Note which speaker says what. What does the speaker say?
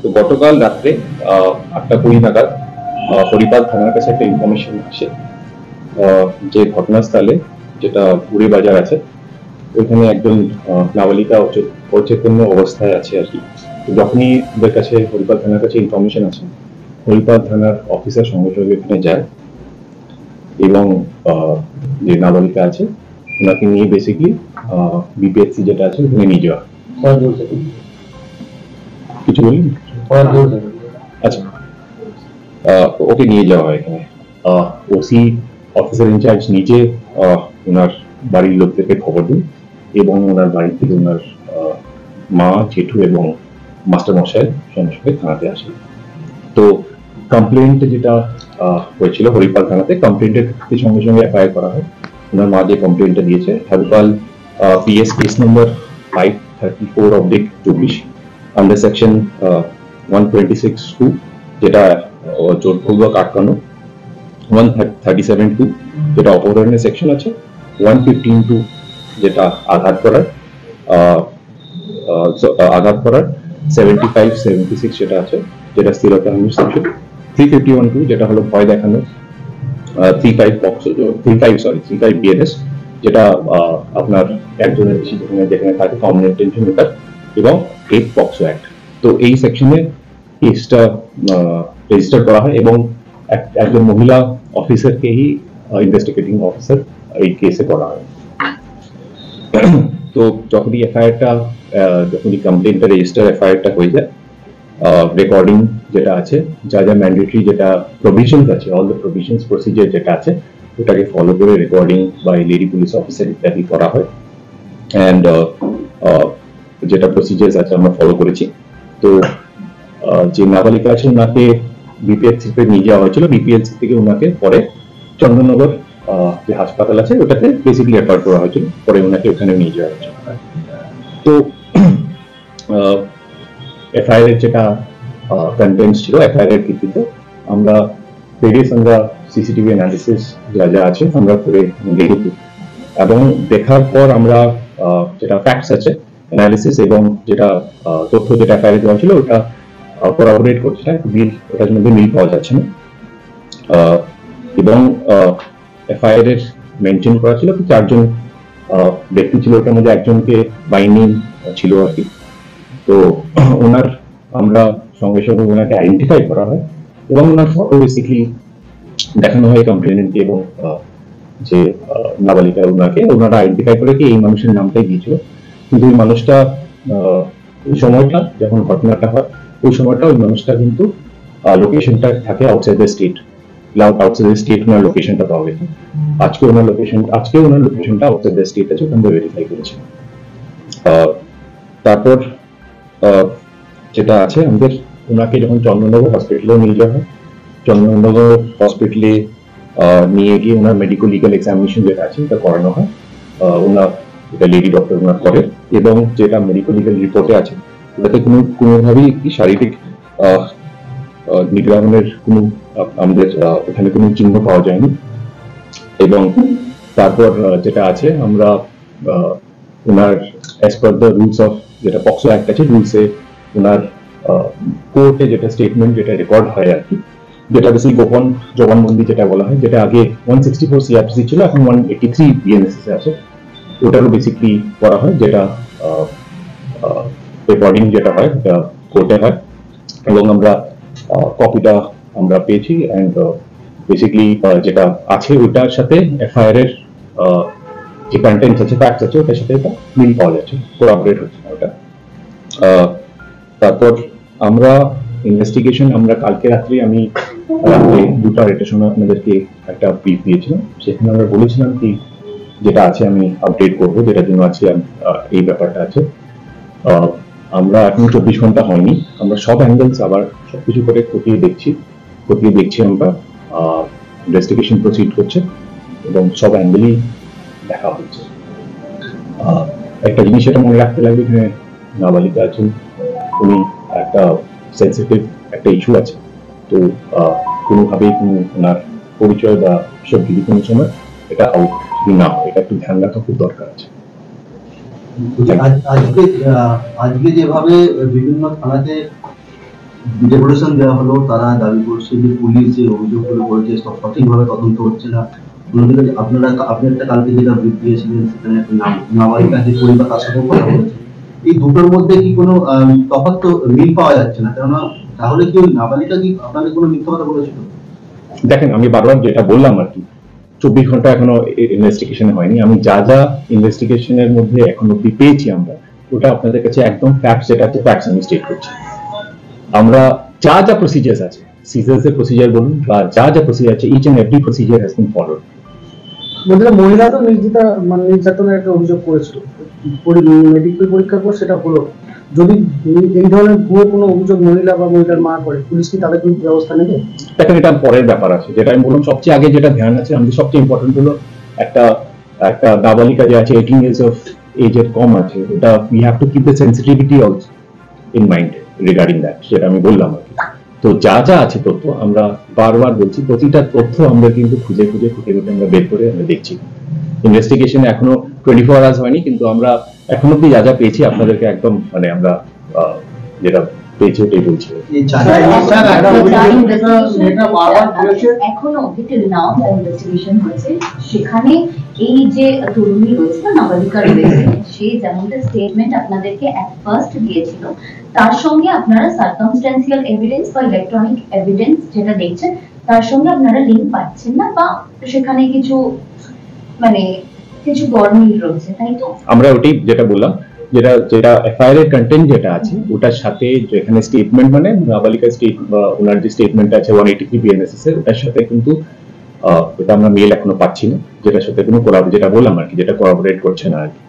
Speaker 1: তো গতকাল রাত্রে 8:20 নাগাদ হরিপাল থানার কাছে একটা ইনফরমেশন আসে যে ঘটনাস্থলে, যেটা বুড়ি বাজার আছে, ওইখানে একজন নাবালিকা অচেতন অবস্থায় আছে আর কি। যখনই ওদের কাছে হরিপাল থানার কাছে ইনফরমেশন আছে, হরিপাল থানার অফিসার সঙ্গে সঙ্গে এখানে যায় এবং যে নাবালিকা আছে ওনাকে নিয়ে বেসিকলি বিপিএসসি যেটা আছে ওখানে নিয়ে যাওয়া। কিছু বলি? আচ্ছা, ওকে নিয়ে যাওয়া হয় এখানে। ওসি অফিসার ইনচার্জ নিজে ওনার বাড়ির লোকদেরকে খবর দিন এবং ওনার বাড়ি থেকে ওনার মা, জেঠু এবং মাস্টার মশাই সঙ্গে সঙ্গে থানাতে আসে। তো কমপ্লেন্ট যেটা হয়েছিল হরিপাল থানাতে, কমপ্লেন্টের সঙ্গে সঙ্গে এফআইআর করা হয়। ওনার মা যে কমপ্লেন্টটা দিয়েছে, Haripal PS case number 534/24 under section 126(2), যেটা জোরপূর্বক আটকানো, 137(2) যেটা অপহরণের সেকশন আছে, 115(2) যেটা আঘাত করার 75-76 যেটা আছে, যেটা স্থিরতাহানির সেকশন, 351(2) যেটা হলো ভয় দেখানো, 35 বিএনএস যেটা আপনার একজনের বেশি যেখানে থাকে কমন ইন্টেনশন এটা, এবং 8 পক্সো অ্যাক্ট। তো এই সেকশনে কেসটা রেজিস্টার করা হয় এবং একজন মহিলা অফিসারকেই ইনভেস্টিগেটিং অফিসার এই কেসে করা হয়। তো যখনই এফআইআরটা যখনই কমপ্লেনটা রেজিস্টার এফআইআরটা হয়ে যায়, রেকর্ডিং যেটা আছে, যা যা ম্যান্ডেটরি যেটা প্রভিশনস আছে, অল দ্য প্রভিশনস প্রসিজার যেটা আছে ওটাকে ফলো করে recording by lady police officer ইত্যাদি করা হয়। অ্যান্ড যেটা প্রসিজার্স আছে আমরা ফলো করেছি। তো যে নাবালিকা আছে ওনাকে বিপিএসসি তে নিয়ে যাওয়া হয়েছিল, বিপিএসসি থেকে ওনাকে পরে চন্দননগর যে হাসপাতাল আছে ওটাতে বেসিক্যালি রেফার করা হয়েছিল, পরে ওনাকে ওখানে নিয়ে যাওয়া হয়েছিল। তো এফআইআর এর যেটা কন্টেন্টস ছিল, এফআইআর এর ভিত্তিতে আমরা ভেরিয়াস আমরা সিসিটিভি অ্যানালিসিস যা যা আছে আমরা করে দেখেছি, এবং দেখার পর আমরা যেটা ফ্যাক্টস আছে অ্যানালিসিস এবং যেটা তথ্য যেটা এফআইআর দেওয়া ছিল ওটা কোলাবোরেট করছে, ওটার মধ্যে মিল পাওয়া যাচ্ছে না। এবং এফআইআর এর মেনশন করা ছিল 4জন ব্যক্তি ছিল, ওটার মধ্যে একজনকে বাইন্ডিং ছিল আর কি। তো ওনার আমরা সঙ্গে সঙ্গে ওনাকে আইডেন্টিফাই করা হয় এবং ওনার ফটো বেসিক্যালি দেখানো হয় কমপ্লেনেন্টকে, এবং যে নাবালিকা ওনারা আইডেন্টিফাই করে কি এই মানুষের নামটাই দিয়েছিল, কিন্তু ওই মানুষটা ওই সময়টা যখন ঘটনাটা হয় ওই সময়টা ওই মানুষটা কিন্তু লোকেশনটা থাকে outside the state, outside the state ওনার লোকেশনটা পাওয়া গেছে। আজকে ওনার লোকেশনটা আউটসাইড দ্য স্টেট আছে, ওখান থেকে ভেরিফাই করেছে। তারপর যেটা আছে আমাদের ওনাকে যখন চন্দননগর হসপিটালে নিয়ে যাওয়া হয়, চন্দননগর হসপিটালে নিয়ে গিয়ে ওনার মেডিকেল লিগাল এক্সামিনেশন যেটা আছে এটা করানো হয়। ওনার এটা লেডি ডক্টর ওনার করে, এবং যেটা মেডিকেল লিগাল রিপোর্টে আছে ওটাতে কোনোভাবেই একটি শারীরিক নিগ্রহণের কোনো আমাদের ওখানে কোনো চিহ্ন পাওয়া যায়নি। এবং তারপর যেটা আছে আমরা ওনার as per the rules of যেটা পক্সো অ্যাক্ট আছে রুলসে ওনার কোর্টে যেটা স্টেটমেন্ট যেটা রেকর্ড হয় আর কি, যেটা বেশি গোপন জবানবন্দি যেটা বলা হয়, যেটা আগে 164 সিআরপিসি ছিল এখন 183 বিএনএসএস আছে, ওটারও বেসিকলি করা হয়, যেটা রেকর্ডিং যেটা হয় এটা কোর্টে হয়। এবং আমরা কপিটা আমরা পেয়েছি, অ্যান্ড বেসিকলি যেটা আছে ওইটার সাথে এফআইআর এর যে কন্টেন্টস আছে, ফ্যাক্টস আছে, ওটার সাথে এটা মিল পাওয়া যাচ্ছে, কোলাবোরেট হচ্ছে ওটা। তারপর আমরা ইনভেস্টিগেশন আমরা কালকে রাত্রে আমি রাত্রে 2:30টার সময় আপনাদেরকে একটা ব্রিফ দিয়েছিলাম, সেখানে আমরা বলেছিলাম কি যেটা আছে আমি আপডেট করবো, যেটার জন্য আছে এই ব্যাপারটা আছে। আমরা এখন 24 ঘন্টা হয়নি, আমরা সব অ্যাঙ্গেলস আবার সবকিছু করে খতিয়ে দেখছি আমরা, ইনভেস্টিগেশন প্রসিড করছে এবং সব অ্যাঙ্গেলই দেখা হচ্ছে। একটা জিনিস এটা মনে রাখতে লাগবে, এখানে নাবালিকা আছেন, উনি একটা সেন্সিটিভ একটা ইস্যু আছে, তো কোনোভাবেই ওনার পরিচয় বা সব যদি কোনো সময় এটা আউট না হয়, এটা একটু ধ্যান রাখা খুব দরকার আছে।
Speaker 2: আজকে যেভাবে বিভিন্ন থানাতে ডেপুটেশন দেওয়া হলো, তারা দাবি করছে যে পুলিশ যে অভিযোগগুলো করেছে সব সঠিকভাবে তদন্ত হচ্ছে না। অন্যদিকে আপনি একটা কালকে যেটা ব্রিফ দিয়েছিলেন সেখানে একটা নাবালিকা যে পরিবার তার সাথে কথা বলেছে, এই দুটোর মধ্যে কি কোনো তফাৎ তো মিল পাওয়া যাচ্ছে না, কেননা তাহলে কি ওই নাবালিকা কি আপনাকে কোনো মিথ্যা কথা বলেছিল?
Speaker 1: দেখেন, আমি বারবার যেটা বললাম আর কি, 24 ঘন্টা এখনো ইনভেস্টিগেশন হয়নি। আমি যা যা ইনভেস্টিগেশনের মধ্যে এখন অব্দি পেয়েছি আমরা, ওটা আপনাদের কাছে একদম ফ্যাক্টস, যেটা আছে ফ্যাক্টস আমি স্টেট করছি। আমরা যা যা প্রসিজার্স আছে, সিজার্স এর প্রসিজার বলুন বা যা যা প্রসিজার আছে, each and every procedure has been followed.
Speaker 3: বলতে মহিলা তো নির্যাতনের একটা অভিযোগ করেছিল, মেডিকেল পরীক্ষার পর সেটা হলো। যদি এই ধরনের ভুয়ো কোনো অভিযোগ মহিলা বা মহিলার মা করে, পুলিশ কি তাদের কোনো ব্যবস্থা নেবে?
Speaker 1: দেখেন, এটা পরের ব্যাপার আছে। যেটা আমি বললাম, সবচেয়ে আগে যেটা ধ্যান আছে, আমাদের সবচেয়ে ইম্পর্টেন্ট হলো একটা একটা নাবালিকা যে আছে 18 years অফ এজের কম আছে, ওটা we have to keep the sensitivity also in mind regarding that, যেটা আমি বললাম আর কি। তো যা যা আছে তথ্য, আমরা বারবার বলছি, প্রতিটা তথ্য আমরা কিন্তু খুঁজে খুঁজে খুঁটে খুঁটে আমরা বের করে আমরা দেখছি। ইনভেস্টিগেশনে এখনো 24 hours হয়নি, কিন্তু আমরা এখন অব্দি যা যা পেয়েছি আপনাদেরকে একদম মানে আমরা যেটা পেয়েছি ওটাই বলছি।
Speaker 4: এখনো অব্দি till now যা ইনভেস্টিগেশন হয়েছে সেখানে এই যে তরুণী রয়েছে না, নাবালিকা রয়েছে, সে যেমনটা স্টেটমেন্ট আপনাদেরকে এট ফার্স্ট দিয়েছিল, তার সঙ্গে আপনারা সার্কামস্ট্যান্সিয়াল এভিডেন্স বা ইলেকট্রনিক এভিডেন্স যেটা দেখছেন তার সঙ্গে আপনারা লিঙ্ক পাচ্ছেন না, বা সেখানে কিছু মানে কিছু গরমিল রয়েছে, তাই তো?
Speaker 1: আমরা ওটাই যেটা বললাম, যেটা যেটা এফআইআর এর কন্টেন্ট যেটা আছে ওটার সাথে যেখানে স্টেটমেন্ট মানে নাবালিকা স্টেট বা ওনার যে স্টেটমেন্ট আছে 183 বিএনএসএস এর, ওটার সাথে কিন্তু ওটা আমরা মেল এখনো পাচ্ছি না, যেটার সাথে কোনো যেটা বললাম আর কি, যেটা কোঅপারেট করছে না আর কি।